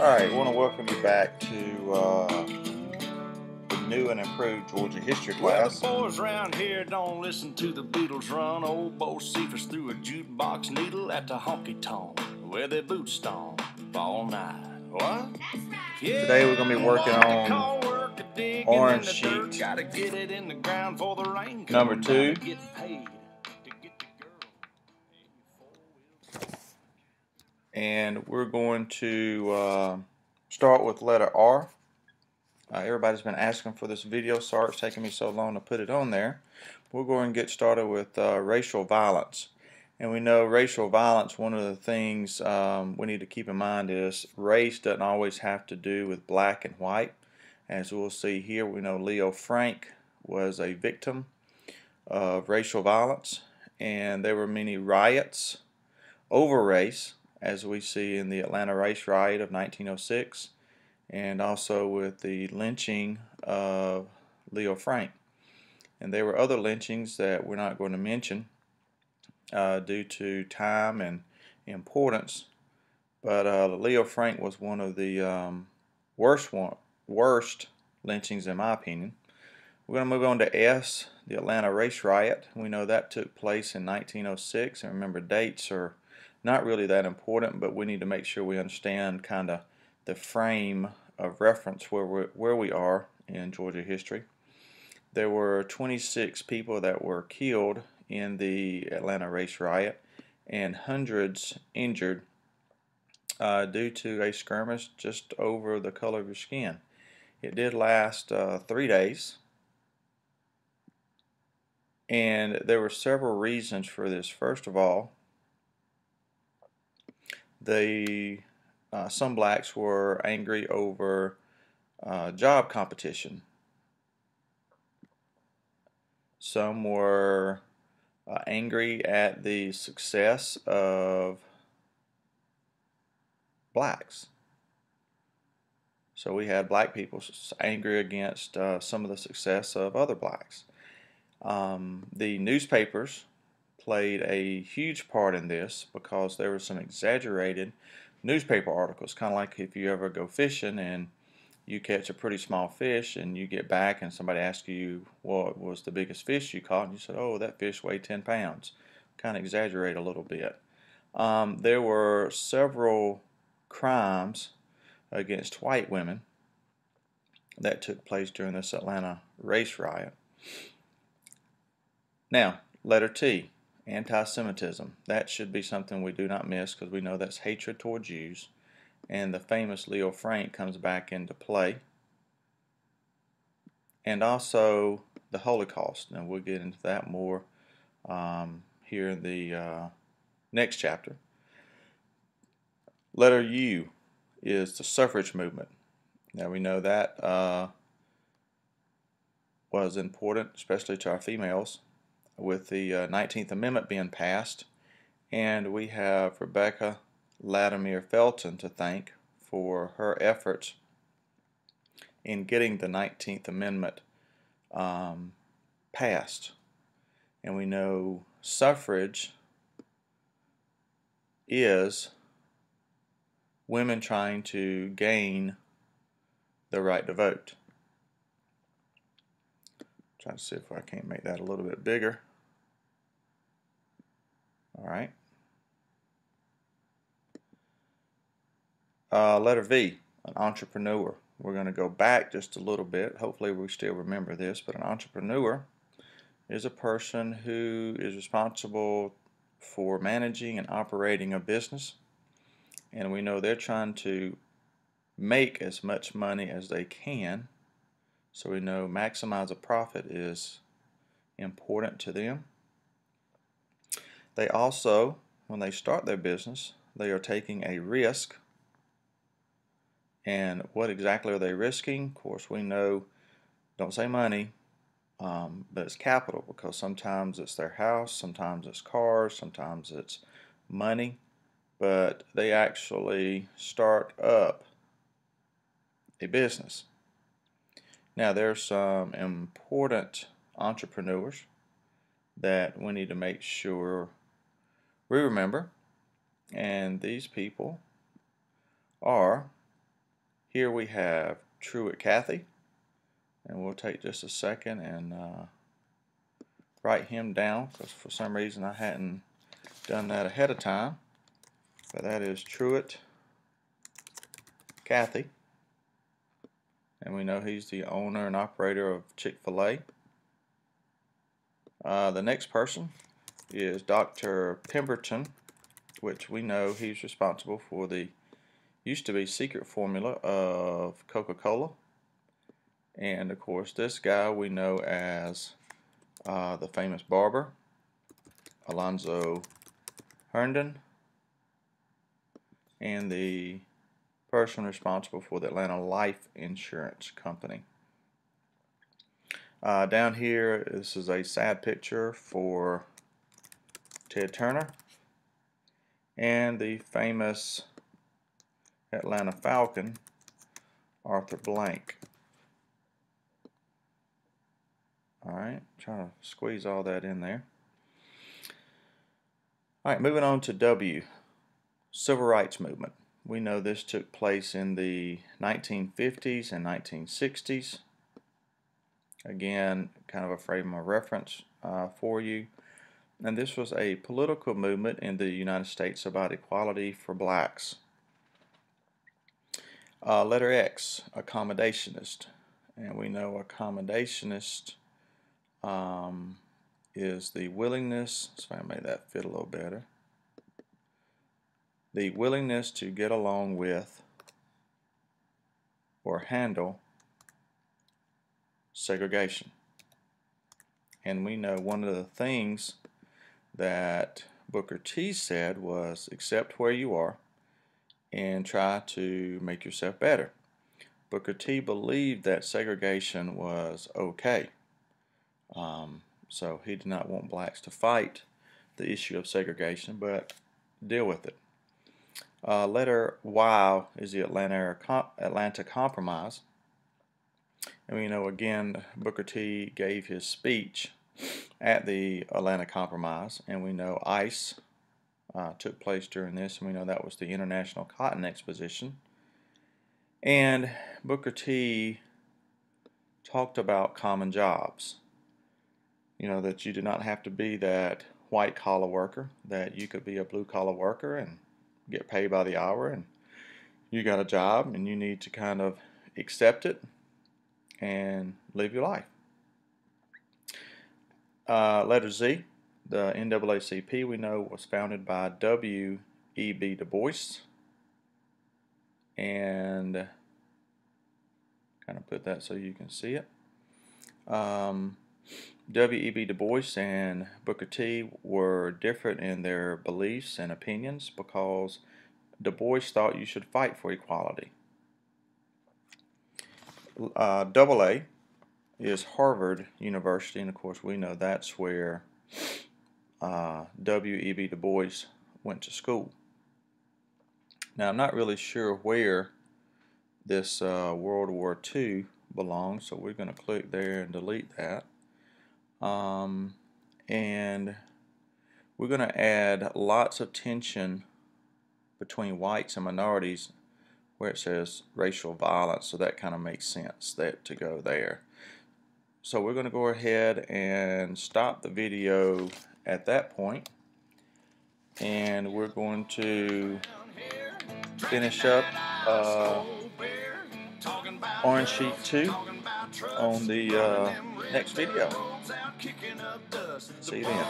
Alright, I want to welcome you back to the new and improved Georgia history class. Well, the boys around here don't listen to the Beatles run. Old Bo Cephas threw a jukebox needle at the honky-tonk where their boots stomp all night. What? Yeah, Today we're going to be working on orange sheet gotta get it in the ground for the rain number 2. get paid to get the girl. And we're going to start with letter R. Everybody's been asking for this video. Sorry it's taking me so long to put it on there. We're going to get started with racial violence. And we know racial violence, one of the things we need to keep in mind is race doesn't always have to do with black and white. As we'll see here, we know Leo Frank was a victim of racial violence, and there were many riots over race, as we see in the Atlanta race riot of 1906, and also with the lynching of Leo Frank. And there were other lynchings that we're not going to mention due to time and importance, but Leo Frank was one of the worst lynchings in my opinion. We're going to move on to S, the Atlanta race riot. We know that took place in 1906, and remember, dates are not really that important, but we need to make sure we understand kind of the frame of reference where we are in Georgia history. There were 26 people that were killed in the Atlanta race riot and hundreds injured due to a skirmish just over the color of your skin. It did last 3 days, and there were several reasons for this. First of all, some blacks were angry over job competition. Some were angry at the success of blacks. So we had black people angry against some of the success of other blacks. The newspapers played a huge part in this because there were some exaggerated newspaper articles, kind of like if you ever go fishing and you catch a pretty small fish and you get back and somebody asks you what was the biggest fish you caught, and you said, oh, that fish weighed 10 pounds. Kind of exaggerate a little bit. There were several crimes against white women that took place during this Atlanta race riot. Now, letter T, anti-Semitism. That should be something we do not miss because we know that's hatred toward Jews. And the famous Leo Frank comes back into play. And also the Holocaust. Now we'll get into that more here in the next chapter. Letter U is the suffrage movement. Now we know that was important, especially to our females, with the 19th Amendment being passed. And we have Rebecca Latimer Felton to thank for her efforts in getting the 19th Amendment passed. And we know suffrage is women trying to gain the right to vote. Trying to see if I can't make that a little bit bigger. All right. Letter V, an entrepreneur. We're going to go back just a little bit. Hopefully we still remember this, but an entrepreneur is a person who is responsible for managing and operating a business. And we know they're trying to make as much money as they can. So we know maximize a profit is important to them. They also, when they start their business, they are taking a risk. And what exactly are they risking? Of course, we know, don't say money, but it's capital, because sometimes it's their house, sometimes it's cars, sometimes it's money, but they actually start up a business. Now, there's some important entrepreneurs that we need to make sure we remember, and these people are Here we have Truett Cathy, and we'll take just a second and write him down, because for some reason I hadn't done that ahead of time. But that is Truett Cathy, and we know he's the owner and operator of Chick-fil-A. The next person is Dr. Pemberton, which we know he's responsible for the used to be secret formula of Coca-Cola. And of course this guy we know as the famous barber, Alonzo Herndon, and the person responsible for the Atlanta Life Insurance Company. Down here, this is a sad picture for Ted Turner and the famous Atlanta Falcon, Arthur Blank. Alright, trying to squeeze all that in there. Alright, moving on to W, Civil Rights Movement. We know this took place in the 1950s and 1960s. Again, kind of a frame of reference for you. And this was a political movement in the United States about equality for blacks. Letter X, accommodationist. And we know accommodationist is the willingness, so I made that fit a little better, the willingness to get along with or handle segregation. And we know one of the things that Booker T said was accept where you are and try to make yourself better. Booker T believed that segregation was okay. So he did not want blacks to fight the issue of segregation, but deal with it. Letter Y is the Atlanta Compromise. And we know again Booker T gave his speech at the Atlanta Compromise, and we know ICE took place during this, and we know that was the International Cotton Exposition. And Booker T talked about common jobs. You know, that you do not have to be that white collar worker, that you could be a blue collar worker and get paid by the hour, and you got a job and you need to kind of accept it and live your life. Letter Z, the NAACP, we know was founded by W.E.B. Du Bois, and kind of put that so you can see it. W.E.B. Du Bois and Booker T were different in their beliefs and opinions because Du Bois thought you should fight for equality. AA is Harvard University, and of course we know that's where W.E.B. Du Bois went to school. Now I'm not really sure where this World War II belongs, so we're going to click there and delete that. And we're going to add lots of tension between whites and minorities where it says racial violence, so that kind of makes sense that to go there. So we're going to go ahead and stop the video at that point, and we're going to finish up Orange Sheet 2 on the next video. See you then.